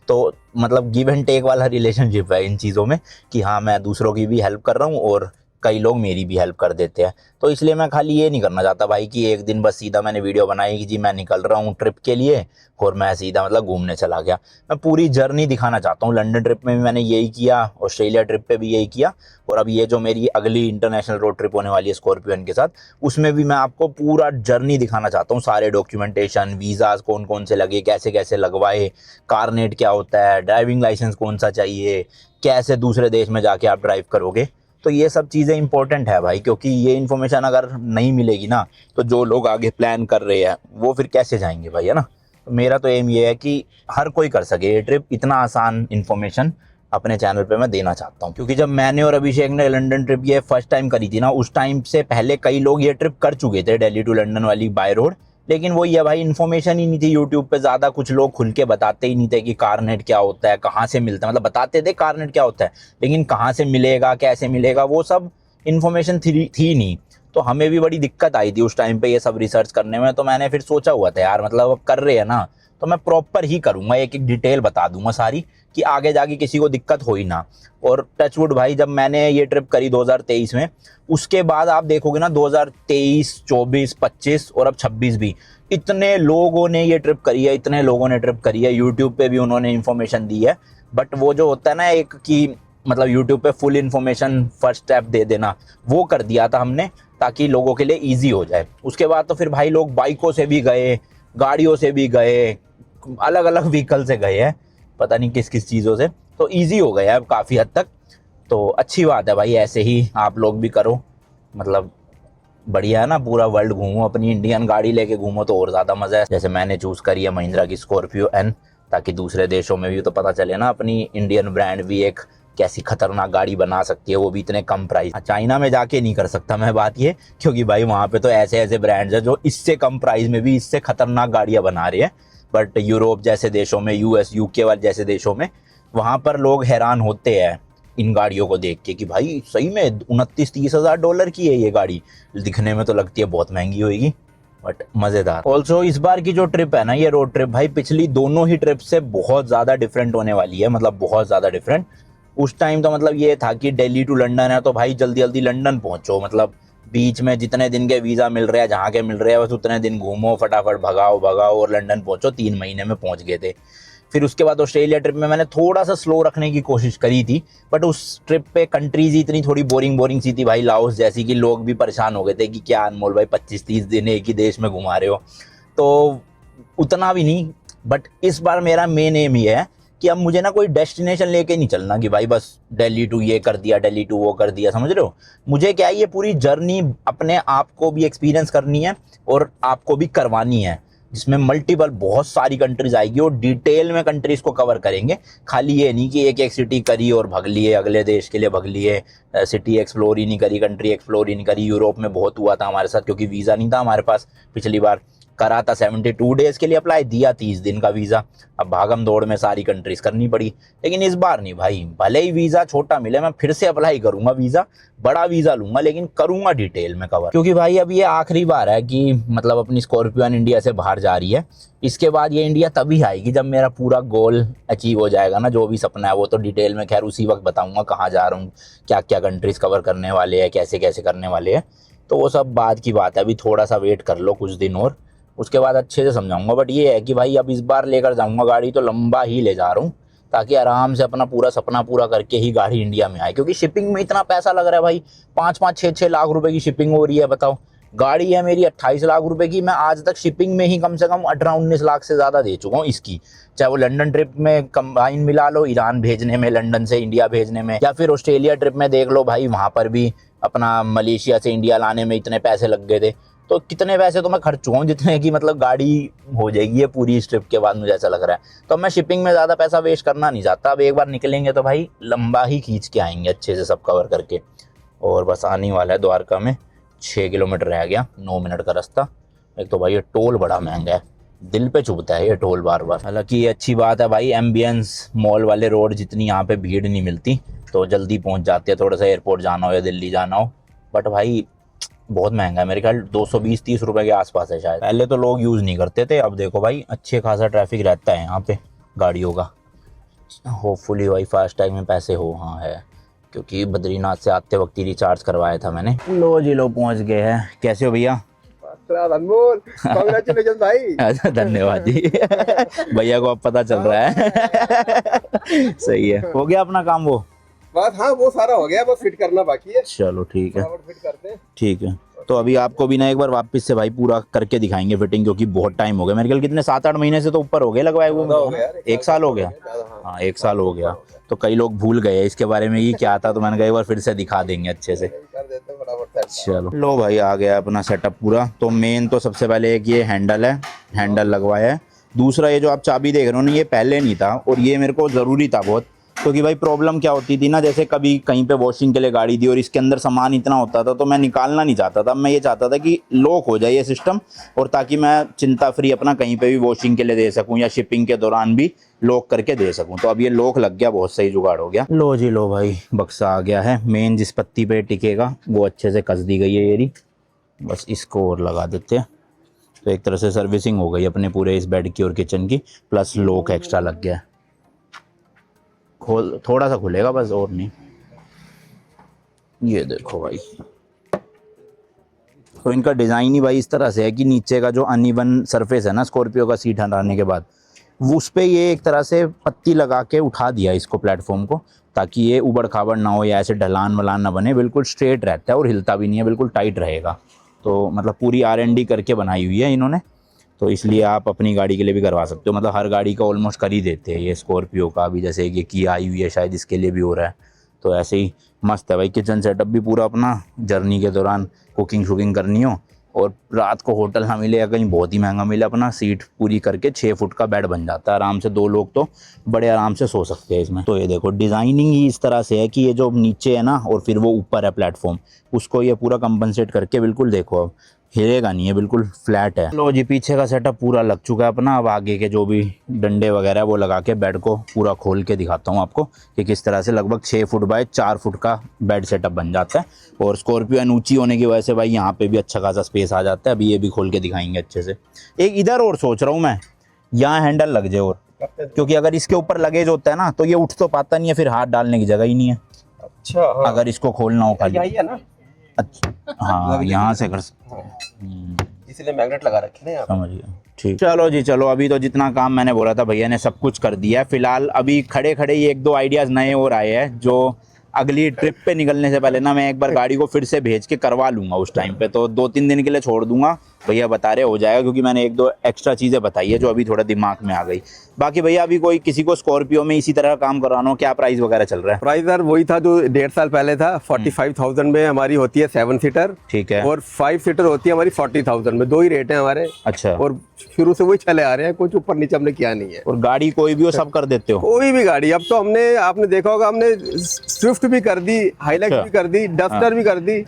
तो मतलब गिव एंड टेक वाला रिलेशनशिप है इन चीज़ों में, कि हाँ मैं दूसरों की भी हेल्प कर रहा हूँ और कई लोग मेरी भी हेल्प कर देते हैं। तो इसलिए मैं खाली ये नहीं करना चाहता भाई कि एक दिन बस सीधा मैंने वीडियो बनाई कि जी मैं निकल रहा हूँ ट्रिप के लिए और मैं सीधा मतलब घूमने चला गया। मैं पूरी जर्नी दिखाना चाहता हूँ। लंदन ट्रिप में भी मैंने यही किया, ऑस्ट्रेलिया ट्रिप पे भी यही किया, और अब ये जो मेरी अगली इंटरनेशनल रोड ट्रिप होने वाली है स्कॉर्पियन के साथ, उसमें भी मैं आपको पूरा जर्नी दिखाना चाहता हूँ। सारे डॉक्यूमेंटेशन, वीज़ाज़ कौन कौन से लगे, कैसे कैसे लगवाए, कारनेट क्या होता है, ड्राइविंग लाइसेंस कौन सा चाहिए, कैसे दूसरे देश में जाके आप ड्राइव करोगे। तो ये सब चीज़ें इंपॉर्टेंट है भाई, क्योंकि ये इन्फॉर्मेशन अगर नहीं मिलेगी ना तो जो लोग आगे प्लान कर रहे हैं वो फिर कैसे जाएंगे भाई, है ना। तो मेरा तो एम ये है कि हर कोई कर सके ये ट्रिप, इतना आसान इन्फॉर्मेशन अपने चैनल पे मैं देना चाहता हूँ। क्योंकि जब मैंने और अभिषेक ने लंदन ट्रिप ये फर्स्ट टाइम करी थी ना, उस टाइम से पहले कई लोग ये ट्रिप कर चुके थे, दिल्ली टू लंदन वाली बाय रोड, लेकिन वो ये भाई इन्फॉर्मेशन ही नहीं थी यूट्यूब पे, ज़्यादा कुछ लोग खुल के बताते ही नहीं थे कि कारनेट क्या होता है, कहाँ से मिलता है, मतलब बताते थे कारनेट क्या होता है, लेकिन कहाँ से मिलेगा, कैसे मिलेगा, वो सब इन्फॉर्मेशन थी नहीं। तो हमें भी बड़ी दिक्कत आई थी उस टाइम पे ये सब रिसर्च करने में। तो मैंने फिर सोचा हुआ था यार, मतलब अब कर रहे हैं ना तो मैं प्रॉपर ही करूँगा, एक एक डिटेल बता दूंगा सारी, कि आगे जाके किसी को दिक्कत हो ही ना। और टचवुड भाई, जब मैंने ये ट्रिप करी 2023 में, उसके बाद आप देखोगे ना 2023, 24, 25 और अब 26 भी, इतने लोगों ने ये ट्रिप करी है, इतने लोगों ने ट्रिप करी है। यूट्यूब पे भी उन्होंने इन्फॉर्मेशन दी है, बट वो जो होता है ना एक कि मतलब यूट्यूब पे फुल इन्फॉर्मेशन फर्स्ट स्टेप दे देना, वो कर दिया था हमने ताकि लोगों के लिए ईजी हो जाए। उसके बाद तो फिर भाई लोग बाइकों से भी गए, गाड़ियों से भी गए, अलग अलग व्हीकल से गए हैं, पता नहीं किस किस चीज़ों से। तो ईजी हो गया है अब काफ़ी हद तक। तो अच्छी बात है भाई, ऐसे ही आप लोग भी करो, मतलब बढ़िया है ना। पूरा वर्ल्ड घूमो, अपनी इंडियन गाड़ी लेके घूमो तो और ज़्यादा मज़ा है। जैसे मैंने चूज़ करी है महिंद्रा की स्कॉर्पियो एन, ताकि दूसरे देशों में भी तो पता चले ना अपनी इंडियन ब्रांड भी एक कैसी खतरनाक गाड़ी बना सकती है, वो भी इतने कम प्राइस। चाइना में जाके नहीं कर सकता मैं बात ये, क्योंकि भाई वहाँ पे तो ऐसे ऐसे ब्रांड्स हैं जो इससे कम प्राइस में भी इससे खतरनाक गाड़ियाँ बना रहे हैं। बट यूरोप जैसे देशों में, यूएस यूके वाले जैसे देशों में, वहाँ पर लोग हैरान होते हैं इन गाड़ियों को देख के कि भाई सही में 29-30 हज़ार डॉलर की है ये गाड़ी। दिखने में तो लगती है बहुत महंगी होगी, बट मज़ेदार। ऑल्सो इस बार की जो ट्रिप है ना, ये रोड ट्रिप भाई पिछली दोनों ही ट्रिप से बहुत ज़्यादा डिफरेंट होने वाली है, मतलब बहुत ज़्यादा डिफरेंट। उस टाइम तो मतलब ये था कि दिल्ली टू लंदन है तो भाई जल्दी जल्दी लंदन पहुँचो, मतलब बीच में जितने दिन के वीज़ा मिल रहे हैं, जहाँ के मिल रहे हैं, बस उतने दिन घूमो, फटाफट भगाओ भगाओ और लंदन पहुँचो। 3 महीने में पहुँच गए थे। फिर उसके बाद ऑस्ट्रेलिया ट्रिप में मैंने थोड़ा सा स्लो रखने की कोशिश करी थी, बट उस ट्रिप पे कंट्रीज ही इतनी थोड़ी बोरिंग सी थी भाई, लाओस जैसी, कि लोग भी परेशान हो गए थे कि क्या अनमोल भाई 25-30 दिन एक ही देश में घुमा रहे हो। तो उतना भी नहीं, बट इस बार मेरा मेन एम ये है कि अब मुझे ना कोई डेस्टिनेशन लेके नहीं चलना कि भाई बस दिल्ली टू ये कर दिया, दिल्ली टू वो कर दिया, समझ रहे हो। मुझे क्या है, ये पूरी जर्नी अपने आप को भी एक्सपीरियंस करनी है और आपको भी करवानी है, जिसमें मल्टीपल बहुत सारी कंट्रीज आएगी और डिटेल में कंट्रीज को कवर करेंगे। खाली ये नहीं कि एक एक सिटी करी और भग लिए, अगले देश के लिए भग लिए, सिटी एक्सप्लोर ही नहीं करी, कंट्री एक्सप्लोर ही नहीं करी। यूरोप में बहुत हुआ था हमारे साथ, क्योंकि वीज़ा नहीं था हमारे पास। पिछली बार करा था 72 डेज़ के लिए अप्लाई, दिया 30 दिन का वीज़ा। अब भागम दौड़ में सारी कंट्रीज करनी पड़ी, लेकिन इस बार नहीं भाई, भले ही वीज़ा छोटा मिले मैं फिर से अप्लाई करूंगा वीज़ा, बड़ा वीज़ा लूंगा, लेकिन करूंगा डिटेल में कवर। क्योंकि भाई अब ये आखिरी बार है कि मतलब अपनी स्कॉर्पियो इंडिया से बाहर जा रही है। इसके बाद ये इंडिया तभी आएगी जब मेरा पूरा गोल अचीव हो जाएगा ना, जो भी सपना है वो तो डिटेल में खैर उसी वक्त बताऊंगा, कहाँ जा रहा हूँ, क्या क्या कंट्रीज कवर करने वाले हैं, कैसे कैसे करने वाले हैं। तो वो सब बाद की बात है, अभी थोड़ा सा वेट कर लो कुछ दिन और, उसके बाद अच्छे से समझाऊंगा। बट ये है कि भाई अब इस बार लेकर जाऊंगा गाड़ी तो लंबा ही ले जा रहा हूँ, ताकि आराम से अपना पूरा सपना पूरा करके ही गाड़ी इंडिया में आए। क्योंकि शिपिंग में इतना पैसा लग रहा है भाई, 5-5, 6-6 लाख रुपए की शिपिंग हो रही है। बताओ, गाड़ी है मेरी 28 लाख रुपए की, मैं आज तक शिपिंग में ही कम से कम 18-19 लाख से ज़्यादा दे चुका हूँ इसकी। चाहे वो लंदन ट्रिप में कंबाइन मिला लो, ईरान भेजने में, लंदन से इंडिया भेजने में, या फिर ऑस्ट्रेलिया ट्रिप में देख लो भाई, वहाँ पर भी अपना मलेशिया से इंडिया लाने में इतने पैसे लग गए थे। तो कितने पैसे तो मैं खर्च चुका हूँ, जितने की मतलब गाड़ी हो जाएगी ये पूरी इस ट्रिप के बाद, मुझे ऐसा लग रहा है। तो मैं शिपिंग में ज़्यादा पैसा वेस्ट करना नहीं चाहता। अब एक बार निकलेंगे तो भाई लंबा ही खींच के आएंगे अच्छे से सब कवर करके। और बस आने वाला है द्वारका में, 6 किलोमीटर रह गया, 9 मिनट का रास्ता। एक तो भाई ये टोल बड़ा महंगा है, दिल पे चुभता है ये टोल बार बार। हालांकि ये अच्छी बात है भाई, एम्बियंस मॉल वाले रोड जितनी यहाँ पे भीड़ नहीं मिलती, तो जल्दी पहुँच जाते हैं, थोड़ा सा एयरपोर्ट जाना हो या दिल्ली जाना हो। बट भाई बहुत महंगा है, मेरे ख्याल 220-30 रुपए के आसपास है शायद। पहले तो लोग यूज़ नहीं करते थे, अब देखो भाई अच्छे खासा ट्रैफिक रहता है यहाँ पे गाड़ियों का। होपफुली भाई फास्टैग में पैसे हो, हाँ है, क्योंकि बद्रीनाथ से आते वक्त ही रिचार्ज करवाया था मैंने। लो जी लो पहुँच गए हैं। कैसे हो भैया? अनमोल, कांग्रेचुलेशन भाई। अच्छा धन्यवाद जी। भैया को अब पता चल रहा है। सही है, हो गया अपना काम वो बस, हाँ वो सारा हो गया, बस फिट करना बाकी है। चलो ठीक है, फिट करते हैं। ठीक है। तो अभी आपको भी ना एक बार वापस से भाई पूरा करके दिखाएंगे फिटिंग, क्योंकि बहुत टाइम हो गया, मेरे ख्याल कितने 7-8 महीने से तो ऊपर हो गए लगवाए हुए। 1 साल हो गया, हाँ 1 साल हो गया। तो कई लोग भूल गए इसके बारे में ये क्या था, तो मैंने कहा एक बार फिर से दिखा देंगे अच्छे से। चलो लो भाई आ गया अपना सेटअप पूरा। तो मेन तो सबसे पहले एक ये हैंडल है, हैंडल लगवाया है। दूसरा ये जो आप चाबी देख रहे हो ना, ये पहले नहीं था और ये मेरे को ज़रूरी था बहुत, क्योंकि भाई प्रॉब्लम क्या होती थी ना, जैसे कभी कहीं पे वॉशिंग के लिए गाड़ी दी और इसके अंदर सामान इतना होता था तो मैं निकालना नहीं चाहता था। मैं ये चाहता था कि लॉक हो जाए ये सिस्टम, और ताकि मैं चिंता फ्री अपना कहीं पे भी वॉशिंग के लिए दे सकूं या शिपिंग के दौरान भी लॉक करके दे सकूं। तो अब ये लॉक लग गया, बहुत सही जुगाड़ हो गया। लो जी लो भाई, बक्सा आ गया है। मेन जिस पत्ती पे टिकेगा वो अच्छे से कस दी गई है, ये बस इसको और लगा देते हैं। तो एक तरह से सर्विसिंग हो गई अपने पूरे इस बेड की और किचन की, प्लस लॉक एक्स्ट्रा लग गया। खोल थोड़ा सा खुलेगा बस, और नहीं। ये देखो भाई, तो इनका डिज़ाइन ही भाई इस तरह से है कि नीचे का जो अनइवन सरफेस है ना स्कॉर्पियो का सीट हटाने के बाद, वो उस पर ये एक तरह से पत्ती लगा के उठा दिया इसको प्लेटफॉर्म को, ताकि ये उबड़ खाबड़ ना हो या ऐसे ढलान वलान ना बने, बिल्कुल स्ट्रेट रहता है और हिलता भी नहीं है, बिल्कुल टाइट रहेगा। तो मतलब पूरी R&D करके बनाई हुई है इन्होंने, तो इसलिए आप अपनी गाड़ी के लिए भी करवा सकते हो। मतलब हर गाड़ी का ऑलमोस्ट कर ही देते हैं ये, स्कॉर्पियो का भी, जैसे ये किया आई हुई है शायद इसके लिए भी हो रहा है। तो ऐसे ही मस्त है भाई। किचन सेटअप भी पूरा अपना, जर्नी के दौरान कुकिंग शुकिंग करनी हो और रात को होटल ना मिले या कहीं बहुत ही महंगा मिले, अपना सीट पूरी करके 6 फुट का बेड बन जाता है आराम से। 2 लोग तो बड़े आराम से सो सकते हैं इसमें। तो ये देखो डिज़ाइनिंग ही इस तरह से है कि ये जो नीचे है ना और फिर वो ऊपर है प्लेटफॉर्म, उसको ये पूरा कंपनसेट करके बिल्कुल देखो अब हिलेगा नहीं है, बिल्कुल फ्लैट है। लो जी, पीछे का सेटअप पूरा लग चुका है अपना। अब आगे के जो भी डंडे वगैरह वो लगा के बेड को पूरा खोल के दिखाता हूँ आपको कि किस तरह से लगभग 6 फुट बाय 4 फुट का बेड सेटअप बन जाता है। और स्कॉर्पियो ऊंची होने की वजह से भाई यहाँ पे भी अच्छा खासा स्पेस आ जाता है। अभी ये भी खोल के दिखाएंगे अच्छे से। एक इधर और सोच रहा हूँ मैं, यहाँ हैंडल लग जाए, और क्योंकि अगर इसके ऊपर लगेज होता है ना तो ये उठ तो पाता नहीं है, फिर हाथ डालने की जगह ही नहीं है। अच्छा हाँ। अगर इसको खोलना हो खाली, यही है ना। अच्छा हाँ, यहाँ से कर सकते हैं। इसलिए मैग्नेट लगा रखे ना यहाँ पे। समझ गया, ठीक। चलो जी चलो, अभी तो जितना काम मैंने बोला था भैया ने सब कुछ कर दिया है। फिलहाल अभी खड़े खड़े ही 1-2 आइडियाज़ नए और आए हैं, जो अगली ट्रिप पे निकलने से पहले ना मैं एक बार गाड़ी को फिर से भेज के करवा लूँगा उस टाइम पे। तो 2-3 दिन के लिए छोड़ दूंगा, भैया बता रहे हो जाएगा, क्योंकि मैंने 1-2 एक्स्ट्रा चीज़ें बताई है जो अभी थोड़ा दिमाग में आ गई। बाकी भैया अभी कोई किसी को स्कॉर्पियो में इसी तरह का काम कराना हो, क्या प्राइस वगैरह चल रहा है? प्राइस यार वही था जो 1.5 साल पहले था। 45,000 में हमारी होती है 7 सीटर, ठीक है। और 5 सीटर होती है हमारी 40,000 में। 2 ही रेट है हमारे। अच्छा। और शुरू से वही चले आ रहे हैं, कुछ ऊपर नीचे हमने किया नहीं है। और गाड़ी कोई भी हो सब कर देते हो? कोई भी गाड़ी। अब तो हमने, आपने देखा होगा, हमने स्विफ्ट भी कर दी, हाईलैक्स अच्छा। भी कर दी, डस्टर भी कर दी।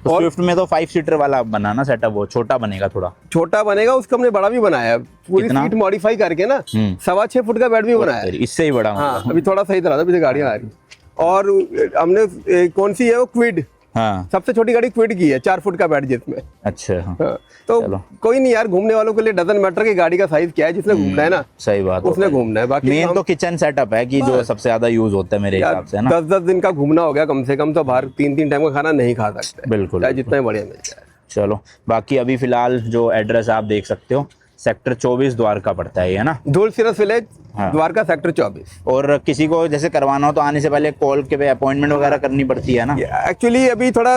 तो और स्विफ्ट में तो 5 सीटर वाला बनाना सेटअप, वो छोटा बनेगा थोड़ा। छोटा बनेगा, उसका हमने बड़ा भी बनाया है, पूरी कितना? सीट मॉडिफाई करके ना 6.25 फुट का बेड भी बनाया है। इससे ही बड़ा हाँ, अभी थोड़ा सही तरह था, पीछे गाड़ियाँ आ रही। और हमने कौन सी है वो, क्विड, हाँ। सबसे छोटी गाड़ी क्विड की है, 4 फुट का बेड जिसमें। अच्छा हाँ। हाँ, तो चलो। कोई नहीं यार, घूमने वालों के लिए डजन मैटर की गाड़ी का साइज क्या है, जिसने घूमना है ना सही बात, उसने घूमना है। बाकी मेन तो किचन सेटअप है कि जो सबसे ज्यादा यूज होता है मेरे हिसाब से, है ना। 10-10 दिन का घूमना हो गया कम से कम, तो बाहर 3-3 टाइम का खाना नहीं खा सकते, बिल्कुल चाहे जितना ही बढ़िया मिल जाए। चलो, बाकी अभी फिलहाल जो एड्रेस आप देख सकते हो, सेक्टर 24 द्वारका पड़ता है, है ना। धूलसिरस विलेज, हाँ। द्वारका, सेक्टर 24। और किसी को जैसे करवाना हो तो आने से पहले कॉल के पे अपॉइंटमेंट वगैरह करनी पड़ती है ना। एक्चुअली अभी थोड़ा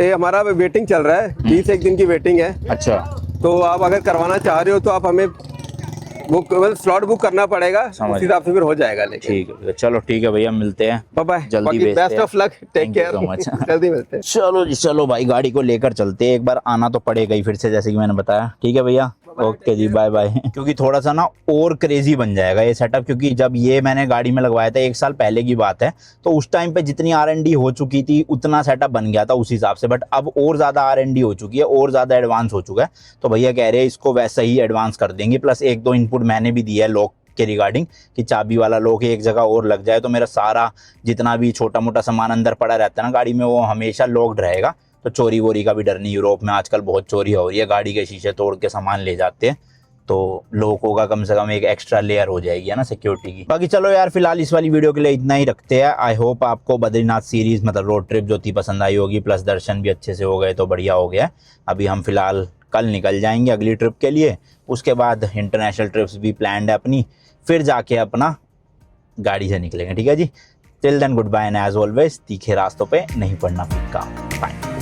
हमारा वेटिंग चल रहा है, 20-1 दिन की वेटिंग है। अच्छा। तो आप अगर करवाना चाह रहे हो तो आप हमें बुक, स्लॉट बुक करना पड़ेगा, उस हिसाब से फिर हो जाएगा। लेकिन ठीक है, चलो ठीक है भैया, मिलते हैं। बाय बाय, जल्दी भेजते हैं। Best of luck, take Thank you care so much। जल्दी मिलते हैं। चलो जी चलो भाई, गाड़ी को लेकर चलते हैं। एक बार आना तो पड़ेगा ही फिर से, जैसे कि मैंने बताया। ठीक है भैया, ओके जी, बाय बाय। क्योंकि थोड़ा सा ना और क्रेजी बन जाएगा ये सेटअप, क्योंकि जब ये मैंने गाड़ी में लगवाया था 1 साल पहले की बात है, तो उस टाइम पे जितनी R&D हो चुकी थी उतना सेटअप बन गया था उस हिसाब से। बट अब और ज़्यादा R&D हो चुकी है, और ज़्यादा एडवांस हो चुका है। तो भैया कह रहे हैं इसको वैसा ही एडवांस कर देंगे। प्लस 1-2 इनपुट मैंने भी दिया है लॉक के रिगार्डिंग, कि चाबी वाला लॉक एक जगह और लग जाए तो मेरा सारा जितना भी छोटा मोटा सामान अंदर पड़ा रहता है ना गाड़ी में, वो हमेशा लॉक्ड रहेगा। तो चोरी वोरी का भी डर नहीं। यूरोप में आजकल बहुत चोरी हो रही है, गाड़ी के शीशे तोड़ के सामान ले जाते हैं। तो लोगों का कम से कम एक एक्स्ट्रा लेयर हो जाएगी, है ना, सिक्योरिटी की। बाकी चलो यार, फिलहाल इस वाली वीडियो के लिए इतना ही रखते हैं। आई होप आपको बद्रीनाथ सीरीज, मतलब रोड ट्रिप जो थी, पसंद आई होगी। प्लस दर्शन भी अच्छे से हो गए तो बढ़िया हो गया। अभी हम फिलहाल कल निकल जाएंगे अगली ट्रिप के लिए। उसके बाद इंटरनेशनल ट्रिप्स भी प्लान्ड है अपनी, फिर जाके अपना गाड़ी से निकलेंगे। ठीक है जी, till then good bye and as always, तीखे रास्तों पे नहीं पड़ना फीका। बाय।